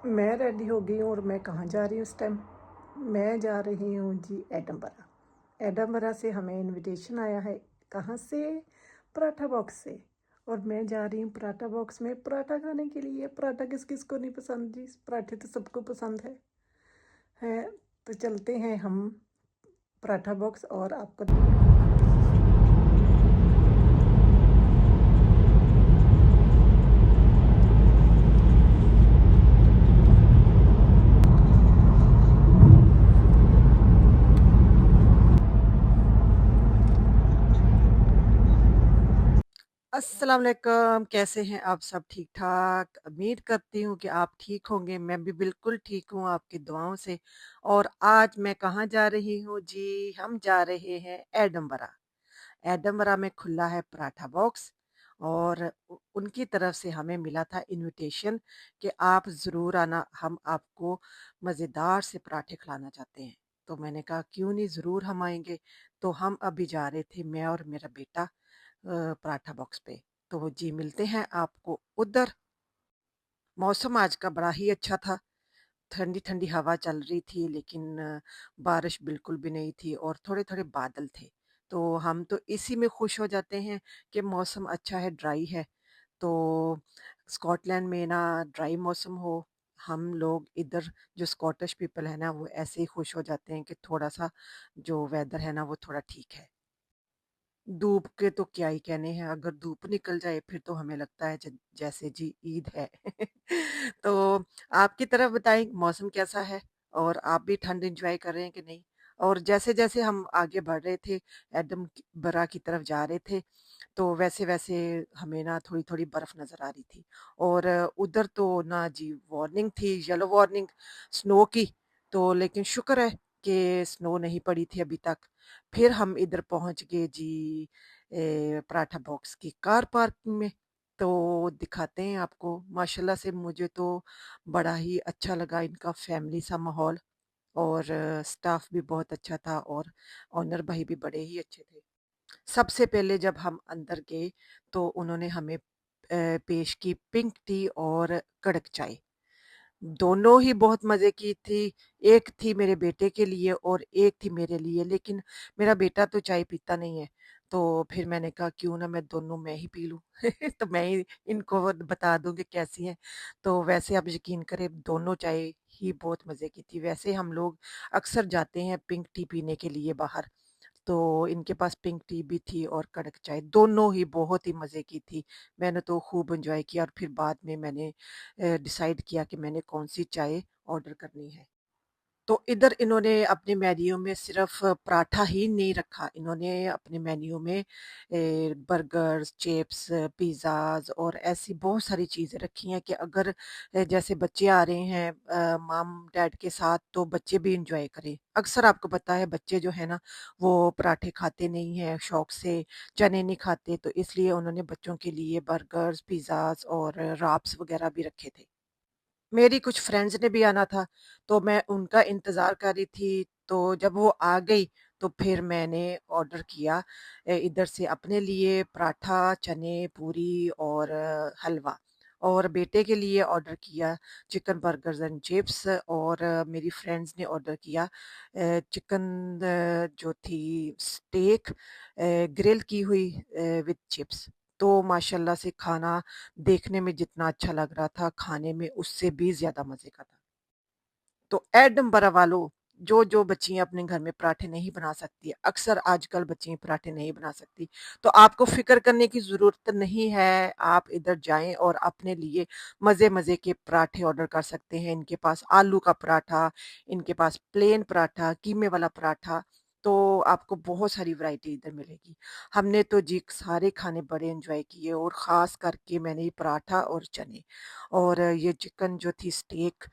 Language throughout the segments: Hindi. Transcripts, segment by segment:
मैं रेडी हो गई हूँ और मैं कहाँ जा रही हूँ इस टाइम। मैं जा रही हूँ जी एडनबरा। एडनबरा से हमें इनविटेशन आया है। कहाँ से? पराठा बॉक्स से। और मैं जा रही हूँ पराठा बॉक्स में पराठा खाने के लिए। पराठा किस किस को नहीं पसंद जी? पराठे तो सबको पसंद है। तो चलते हैं हम पराठा बॉक्स और आपको अस्सलाम वालेकुम। कैसे हैं आप सब? ठीक ठाक? उम्मीद करती हूँ कि आप ठीक होंगे। मैं भी बिल्कुल ठीक हूँ आपकी दुआओं से। और आज मैं कहाँ जा रही हूँ जी? हम जा रहे हैं एडनबरा। एडनबरा में खुला है पराठा बॉक्स। और उनकी तरफ से हमें मिला था इनविटेशन कि आप ज़रूर आना, हम आपको मज़ेदार से पराठे खिलाना चाहते हैं। तो मैंने कहा क्यों नहीं, ज़रूर हम आएंगे। तो हम अभी जा रहे थे, मैं और मेरा बेटा, पराठा बॉक्स पे। तो जी मिलते हैं आपको उधर। मौसम आज का बड़ा ही अच्छा था। ठंडी ठंडी हवा चल रही थी, लेकिन बारिश बिल्कुल भी नहीं थी और थोड़े थोड़े बादल थे। तो हम तो इसी में खुश हो जाते हैं कि मौसम अच्छा है, ड्राई है। तो स्कॉटलैंड में ना ड्राई मौसम हो, हम लोग इधर जो स्कॉटिश पीपल है ना, वो ऐसे ही खुश हो जाते हैं कि थोड़ा सा जो वेदर है ना वो थोड़ा ठीक है। धूप के तो क्या ही कहने हैं, अगर धूप निकल जाए फिर तो हमें लगता है जैसे जी ईद है। तो आपकी तरफ बताएं मौसम कैसा है? और आप भी ठंड एंजॉय कर रहे हैं कि नहीं? और जैसे जैसे हम आगे बढ़ रहे थे, एडम बरा की तरफ जा रहे थे, तो वैसे वैसे हमें ना थोड़ी थोड़ी बर्फ नजर आ रही थी। और उधर तो ना जी वार्निंग थी, येलो वार्निंग स्नो की। तो लेकिन शुक्र है कि स्नो नहीं पड़ी थी अभी तक। फिर हम इधर पहुंच गए जी पराठा बॉक्स की कार पार्किंग में। तो दिखाते हैं आपको। माशाल्लाह से मुझे तो बड़ा ही अच्छा लगा इनका फैमिली सा माहौल। और स्टाफ भी बहुत अच्छा था और ऑनर भाई भी बड़े ही अच्छे थे। सबसे पहले जब हम अंदर गए तो उन्होंने हमें पेश की पिंक टी और कड़क चाय। दोनों ही बहुत मज़े की थी। एक थी मेरे बेटे के लिए और एक थी मेरे लिए, लेकिन मेरा बेटा तो चाय पीता नहीं है। तो फिर मैंने कहा क्यों ना मैं दोनों मैं ही पी लूँ। तो मैं ही इनको वो बता दूँ कि कैसी है। तो वैसे आप यकीन करें दोनों चाय ही बहुत मज़े की थी। वैसे हम लोग अक्सर जाते हैं पिंक टी पीने के लिए बाहर। तो इनके पास पिंक टी भी थी और कड़क चाय, दोनों ही बहुत ही मज़े की थी। मैंने तो खूब एन्जॉय किया और फिर बाद में मैंने डिसाइड किया कि मैंने कौन-सी चाय ऑर्डर करनी है। तो इधर इन्होंने अपने मेन्यू में सिर्फ पराठा ही नहीं रखा, इन्होंने अपने मेन्यू में बर्गर्स, चिप्स, पिज़्ज़ाज़ और ऐसी बहुत सारी चीज़ें रखी हैं कि अगर जैसे बच्चे आ रहे हैं मॉम-डैड के साथ, तो बच्चे भी एन्जॉय करें। अक्सर आपको पता है बच्चे जो है ना, वो पराठे खाते नहीं हैं शौक से, चने नहीं खाते, तो इसलिए उन्होंने बच्चों के लिए बर्गर्स, पिज़्ज़ाज़ और रैप्स वग़ैरह भी रखे थे। मेरी कुछ फ्रेंड्स ने भी आना था, तो मैं उनका इंतज़ार कर रही थी। तो जब वो आ गई, तो फिर मैंने ऑर्डर किया इधर से अपने लिए पराठा, चने, पूरी और हलवा। और बेटे के लिए ऑर्डर किया चिकन बर्गर्स एंड चिप्स। और मेरी फ्रेंड्स ने ऑर्डर किया चिकन जो थी स्टेक ग्रिल की हुई विद चिप्स। तो माशाल्लाह से खाना देखने में जितना अच्छा लग रहा था, खाने में उससे भी ज़्यादा मज़े का था। तो एडनबरा वालों, जो बच्चियाँ अपने घर में पराठे नहीं बना सकती, अक्सर आजकल बच्चियाँ पराठे नहीं बना सकती, तो आपको फ़िक्र करने की ज़रूरत नहीं है। आप इधर जाएँ और अपने लिए मज़े-मज़े के पराठे ऑर्डर कर सकते हैं। इनके पास आलू का पराठा, इनके पास प्लेन पराठा, कीमे वाला पराठा, तो आपको बहुत सारी वैरायटी इधर मिलेगी। हमने तो जी सारे खाने बड़े एन्जॉय किए और ख़ास करके मैंने ये पराठा और चने और ये चिकन जो थी स्टेक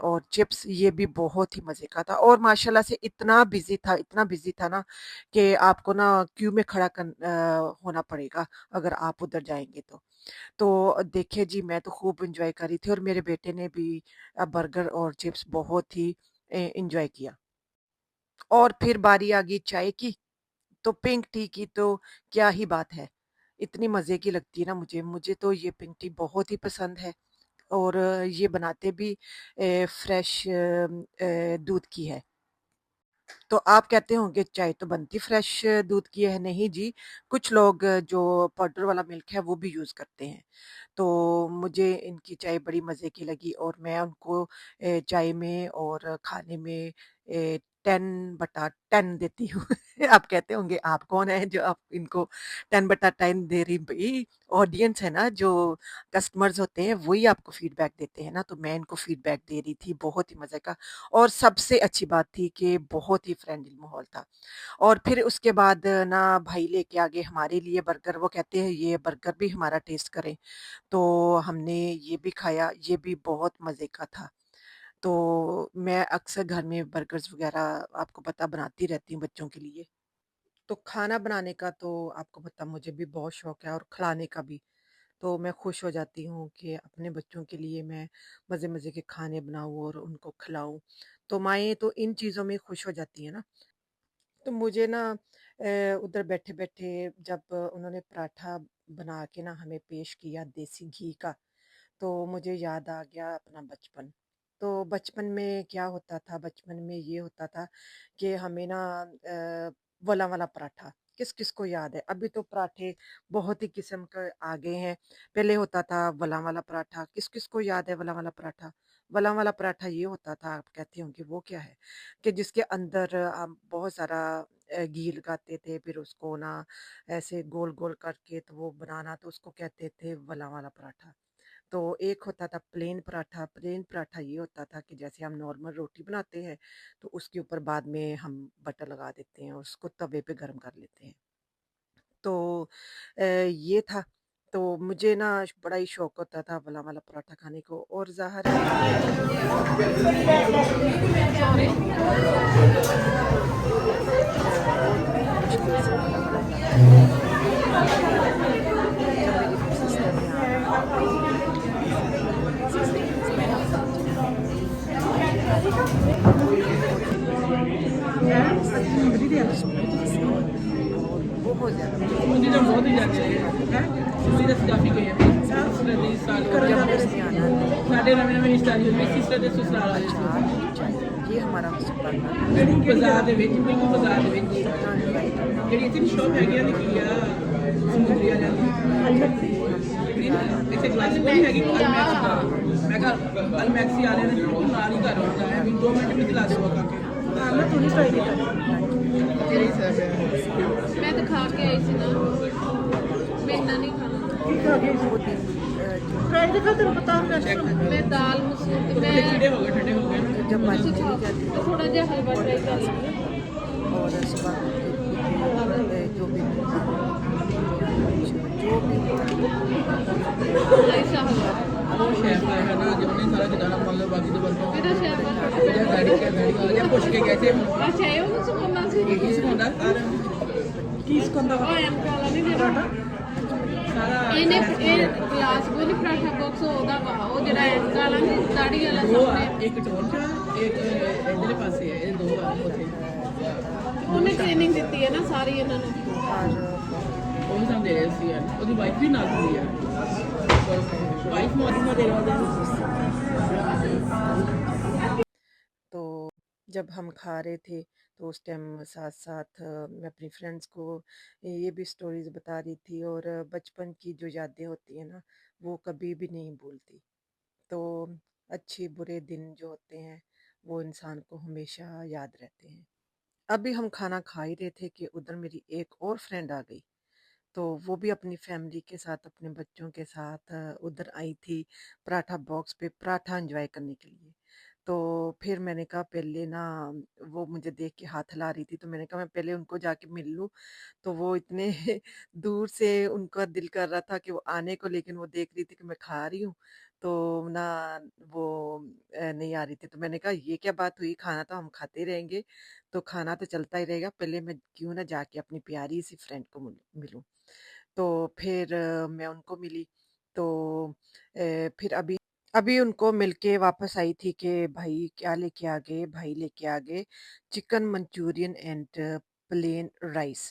और चिप्स, ये भी बहुत ही मज़े का था। और माशाल्लाह से इतना बिज़ी था ना कि आपको ना क्यू में खड़ा होना पड़ेगा अगर आप उधर जाएँगे तो। तो देखिए जी मैं तो खूब एन्जॉय कर रही थी और मेरे बेटे ने भी बर्गर और चिप्स बहुत ही एन्जॉय किया। और फिर बारी आ गई चाय की, तो पिंक टी की तो क्या ही बात है। इतनी मज़े की लगती है ना मुझे तो ये पिंक टी बहुत ही पसंद है। और ये बनाते भी फ्रेश दूध की है। तो आप कहते होंगे चाय तो बनती फ्रेश दूध की है, नहीं जी, कुछ लोग जो पाउडर वाला मिल्क है वो भी यूज़ करते हैं। तो मुझे इनकी चाय बड़ी मज़े की लगी और मैं उनको चाय में और खाने में 10/10 देती हूँ। आप कहते होंगे आप कौन हैं जो आप इनको 10/10 दे रही? भई ऑडियंस है ना, जो कस्टमर्स होते हैं वही आपको फीडबैक देते हैं ना, तो मैं इनको फीडबैक दे रही थी, बहुत ही मज़े का। और सबसे अच्छी बात थी कि बहुत ही फ्रेंडली माहौल था। और फिर उसके बाद ना भाई लेके आ गए हमारे लिए बर्गर, वो कहते हैं ये बर्गर भी हमारा टेस्ट करें। तो हमने ये भी खाया, ये भी बहुत मज़े का था। तो मैं अक्सर घर में बर्गर्स वग़ैरह आपको पता बनाती रहती हूँ बच्चों के लिए। तो खाना बनाने का तो आपको पता मुझे भी बहुत शौक है और खिलाने का भी। तो मैं खुश हो जाती हूँ कि अपने बच्चों के लिए मैं मज़े-मज़े के खाने बनाऊँ और उनको खिलाऊँ। तो माएँ तो इन चीज़ों में खुश हो जाती हैं ना। तो मुझे ना उधर बैठे-बैठे जब उन्होंने पराठा बना के ना हमें पेश किया देसी घी का, तो मुझे याद आ गया अपना बचपन। तो बचपन में क्या होता था, बचपन में ये होता था कि हमें ना वला वाला पराठा, किस-किस को याद है? अभी तो पराठे बहुत ही किस्म के आ गए हैं। पहले होता था वला वाला पराठा, किस-किस को याद है वला वाला पराठा? वला वाला पराठा ये होता था, आप कहते होंगे वो क्या है? कि जिसके अंदर हम बहुत सारा घी लगाते थे, फिर उसको ना ऐसे गोल-गोल करके तो वो बनाना, तो उसको कहते थे वला वाला पराठा। तो एक होता था प्लेन पराठा ये होता था कि जैसे हम नॉर्मल रोटी बनाते हैं, तो उसके ऊपर बाद में हम बटर लगा देते हैं और उसको तवे पे गरम कर लेते हैं। तो ये था। तो मुझे ना बड़ा ही शौक होता था वाला वाला पराठा खाने को, और ज़ाहिर है बहुत मुश्किल से वाला वाला पराठा मिलता था। जब मेरी सिस्टर ने आना था तो मेरी सिस्टर ने ज़्यादा मुझे बनाने के लिए दिया और बहुत ही मज़े की रेसिपी थी और बहुत ज़्यादा मज़े की थी, जब मेरी सिस्टर आती थी ना जब उसने आना था तो अचार और चाय, ये हमारा मसूला था। इतना एन्जॉय करना अपने साथ जब भी हम घर आते थे हाँ जी, मैं तो खा के आई थी ना, हाँ जी। मैं इतना नहीं खाना। वो दिन जो मैं दाल मसूर जब मैं बारिश चली सुझाव जाती तो थी थोड़ा तो जहा हलवा बहुत ट्राई मज़ा कर आ जाता लेंगे। था और सुबह उठते ही फिर जो भी मेहमान आते थे या कुछ जो भी होता था ऐसा हलवा अभी मुझे मेरा शेफ पराठा बनाना अच्छा ये वो सुनना सी बचपन में ओ एम काला नहीं देना बचपन में बहुत ਇਹਨੇ पसंद था। ਇਹ ਗਲਾਸ ਗੋਲੀ ਪਰਾਠਾ ਬਾਕਸ ਉਹਦਾ ਵਾ ਉਹ ਜਿਹੜਾ ਐਮ ਕਾਲਾ ਨਹੀਂ ਦਾੜੀ ਵਾਲਾ ਸਾਹਮਣੇ ਉਹਨੇ ਟ੍ਰੇਨਿੰਗ ਦਿੱਤੀ ਹੈ ਨਾ ਸਾਰੀ ਇਹਨਾਂ ਨੂੰ तो हर तो जब हम खा रहे थे तो उस टाइम साथ-साथ मैं अपनी फ्रेंड्स को ये भी स्टोरीज़ बता रही थी और बचपन की जो यादें होती हैं ना, वो कभी भी नहीं भूलती। तो अच्छे बुरे दिन जो होते हैं, वो इंसान को हमेशा याद रहते हैं। अभी हम खाना खा ही रहे थे कि उधर मेरी एक और फ्रेंड आ गई। तो वो भी अपनी फैमिली के साथ, अपने बच्चों के साथ उधर आई थी पराठा बॉक्स पे पराठा एन्जॉय करने के लिए। तो फिर मैंने कहा पहले ना, वो मुझे देख के हाथ हिला रही थी, तो मैंने कहा मैं पहले उनको जाके मिल लूँ। तो वो इतने दूर से उनका दिल कर रहा था कि वो आने को, लेकिन वो देख रही थी कि मैं खा रही हूँ, तो ना वो नहीं आ रही थी। तो मैंने कहा ये क्या बात हुई, खाना तो हम खाते रहेंगे, तो खाना तो चलता ही रहेगा, पहले मैं क्यों ना जाके अपनी प्यारी सी फ्रेंड को मिलूँ। तो फिर मैं उनको मिली, तो फिर अभी अभी उनको मिलके वापस आई थी कि भाई क्या लेके आ गए? भाई लेके आ गए chicken Manchurian and plain rice.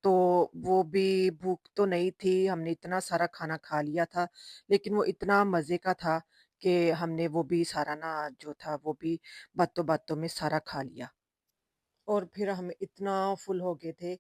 तो वो भी भूख तो नहीं थी, हमने इतना सारा खाना खा लिया था, लेकिन वो इतना मज़े का था कि हमने वो भी सारा ना जो था वो भी बातों-बातों में सारा खा लिया। और फिर हम इतना फुल हो गए थे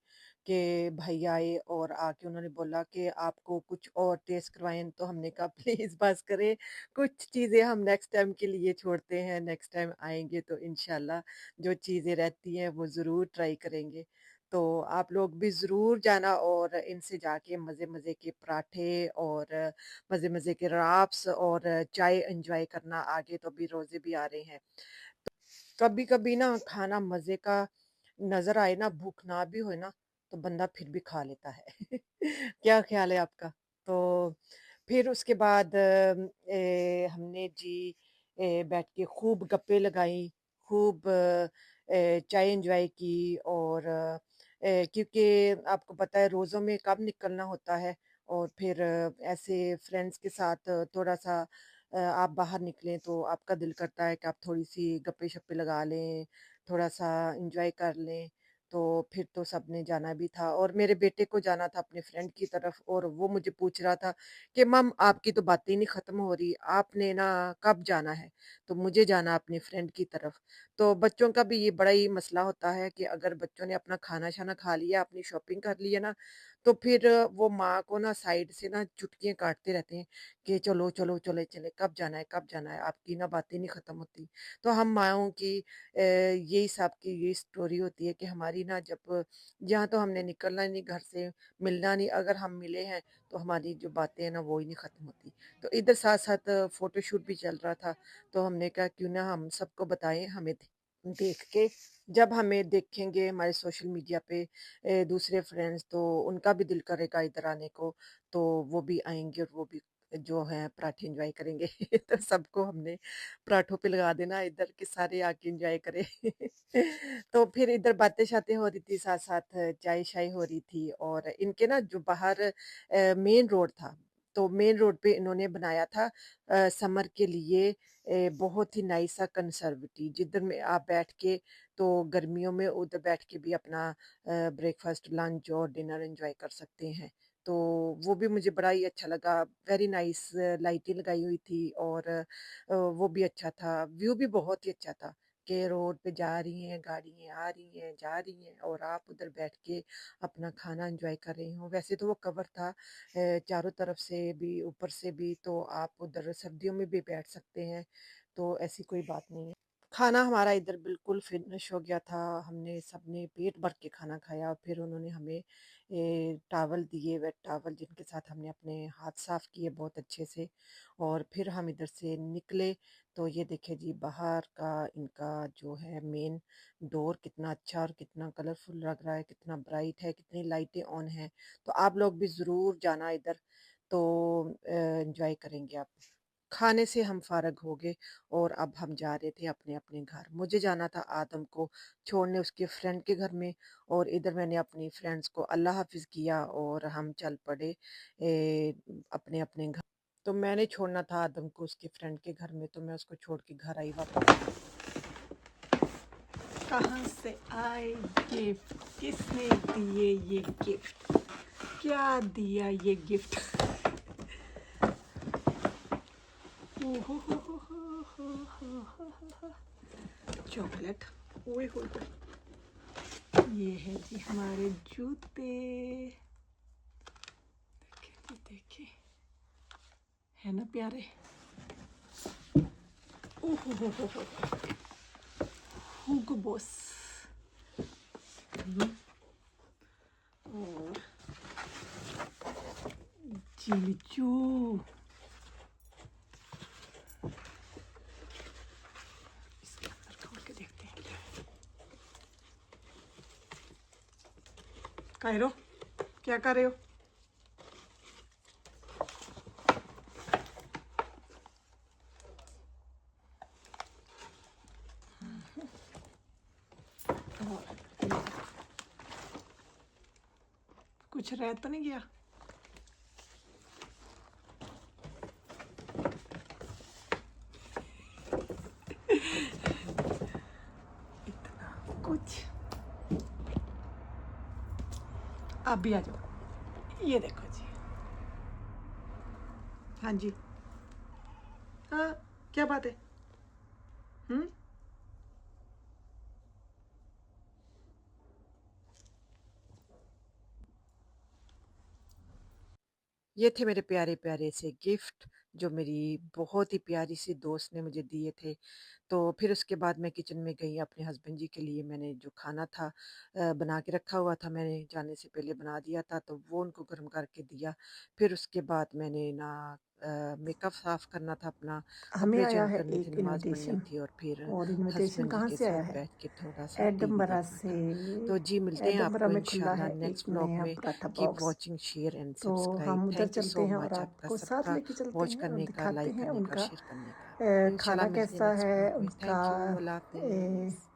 कि भैया आए और आके उन्होंने बोला कि आपको कुछ और टेस्ट करवाएँ, तो हमने कहा प्लीज़ बस करें, कुछ चीज़ें हम नेक्स्ट टाइम के लिए छोड़ते हैं, नेक्स्ट टाइम आएँगे तो इंशाल्लाह जो चीज़ें रहती हैं वो ज़रूर ट्राई करेंगे। तो आप लोग भी ज़रूर जाना और इनसे जाके मज़े-मज़े के पराठे और मज़े-मज़े के राप्स और चाय एन्जॉय करना, आगे तो अभी रोज़े भी आ रहे हैं। कभी-कभी ना खाना मज़े का नज़र आए ना, भूख ना भी होए ना, तो बंदा फिर भी खा लेता है। क्या ख़्याल है आपका? तो फिर उसके बाद हमने जी बैठ के खूब गप्पे लगाई, खूब चाय एन्जॉय की और क्योंकि आपको पता है रोज़ों में कब निकलना होता है और फिर ऐसे फ्रेंड्स के साथ थोड़ा-सा आप बाहर निकलें तो आपका दिल करता है कि आप थोड़ी-सी गप्पे-शप्पे लगा लें, थोड़ा-सा एन्जॉय कर लें। तो फिर तो सबने जाना भी था और मेरे बेटे को जाना था अपने फ्रेंड की तरफ और वो मुझे पूछ रहा था कि मम आपकी तो बातें ही नहीं ख़त्म हो रही, आपने ना कब जाना है? तो मुझे जाना अपने फ्रेंड की तरफ। तो बच्चों का भी ये बड़ा ही मसला होता है कि अगर बच्चों ने अपना खाना-शाना खा लिया, अपनी शॉपिंग कर ली है ना, तो फिर वो माँ को ना साइड से ना चुटकियाँ काटते रहते हैं कि चलो, चलो, चले चले, कब जाना है, कब जाना है? आपकी ना बातें नहीं ख़त्म होती। तो हम माँओं की यही सब की यही स्टोरी होती है कि हमारी ना जब यहाँ तो हमने निकलना ही नहीं घर से, मिलना नहीं, अगर हम मिले हैं तो हमारी जो बातें हैं ना वो ही नहीं ख़त्म होती। तो इधर साथ-साथ फ़ोटोशूट भी चल रहा था, तो हमने कहा क्यों ना हम सबको बताएँ, हमें देख के जब हमें देखेंगे हमारे सोशल मीडिया पे दूसरे फ्रेंड्स तो उनका भी दिल करेगा इधर आने को, तो वो भी आएँगे और वो भी जो है पराठे एन्जॉय करेंगे। तो सबको हमने पराठों पे लगा देना इधर के सारे आके एन्जॉय करें। तो फिर इधर बातें-शातें हो रही थी, साथ-साथ चाय-शाय हो रही थी और इनके ना जो बाहर मेन रोड था, तो मेन रोड पे इन्होंने बनाया था समर के लिए बहुत ही नाइस सा कंसर्वेटिव जिधर में आप बैठ के तो गर्मियों में उधर बैठ के भी अपना ब्रेकफ़ास्ट, लंच और डिनर एन्जॉय कर सकते हैं। तो वो भी मुझे बड़ा ही अच्छा लगा, वेरी नाइस लाइटें लगाई हुई थी और वो भी अच्छा था, व्यू भी बहुत ही अच्छा था कि रोड पे जा रही हैं गाड़ियाँ, आ रही हैं, जा रही हैं और आप उधर बैठ के अपना खाना एन्जॉय कर रही हो। वैसे तो वो कवर था चारों तरफ से भी, ऊपर से भी, तो आप उधर सर्दियों में भी बैठ सकते हैं, तो ऐसी कोई बात नहीं है। खाना हमारा इधर बिल्कुल फिनिश हो गया था, हमने सबने पेट भर के खाना खाया, फिर उन्होंने हमें टॉवल दिए, वेट टॉवल जिनके साथ हमने अपने हाथ साफ़ किए बहुत अच्छे से और फिर हम इधर से निकले, तो ये देखिए जी बाहर का इनका जो है मेन डोर कितना अच्छा और कितना कलरफुल लग रहा है, कितना ब्राइट है, कितनी लाइटें ऑन हैं। तो आप लोग भी ज़रूर जाना इधर, तो एन्जॉय करेंगे आप। खाने से हम फ़ारग हो गए और अब हम जा रहे थे अपने-अपने घर। मुझे जाना था आदम को छोड़ने उसके फ्रेंड के घर में और इधर मैंने अपनी फ्रेंड्स को अल्लाह हाफ़िज़ किया और हम चल पड़े अपने-अपने घर। तो मैंने छोड़ना था आदम को उसके फ्रेंड के घर में, तो मैं उसको छोड़ के घर आई वापस। कहाँ से आए गिफ्ट? किसने दिए ये गिफ्ट? क्या दिया ये गिफ्ट? ओह हो हो हो हो हो हो हो। चॉकलेट, ओए होए, ये है जी हमारे जूते, देखिए जी देखिए, है ना प्यारे। ओह हो, हुगो बॉस और जीजू, इसके अंदर खोल के देखते हैं क्या है। कायरो, क्या कर रहे हो? और कुछ रह तो नहीं गया? इतना कुछ आप भी आ जाओ। ये देखो जी। हाँ जी। हाँ, क्या बात है? हुँ? ये थे मेरे प्यारे-प्यारे से गिफ्ट जो मेरी बहुत ही प्यारी सी दोस्त ने मुझे दिए थे। तो फिर उसके बाद मैं किचन में गई अपने हस्बैंड जी के लिए मैंने जो खाना था बना के रखा हुआ था मैंने जाने से पहले बना दिया था तो वो उनको गर्म करके दिया। फिर उसके बाद मैंने ना मेकअप साफ़ करना था अपना, हमें कपड़े आया चेंज है करने थे, एक नमाज़ पढ़नी इनविटेशन थी और फिर और इनविटेशन हस्बैंड जी कहाँ के से साथ आया है? बैठ के थोड़ा-सा टीवी एडनबरा देखना से। था। तो जी मिलते हैं एडनबरा आपको में खुला इंशाल्लाह है नेक्स्ट एक ब्लॉग नया में। Paratha keep box. Watching, share and तो सब्सक्राइब। हम उधर थैंक यू चलते सो हैं और मच आपका आपको साथ सबका लेके चलते वॉच हैं और करने का, दिखाते लाइक हैं करने का, उनका शेयर करने का। इंशाल्लाह खाना मिलते हैं कैसा नेक्स्ट है, ब्लॉग में। उनका थैंक यू, अल्लाह हाफ़िज़।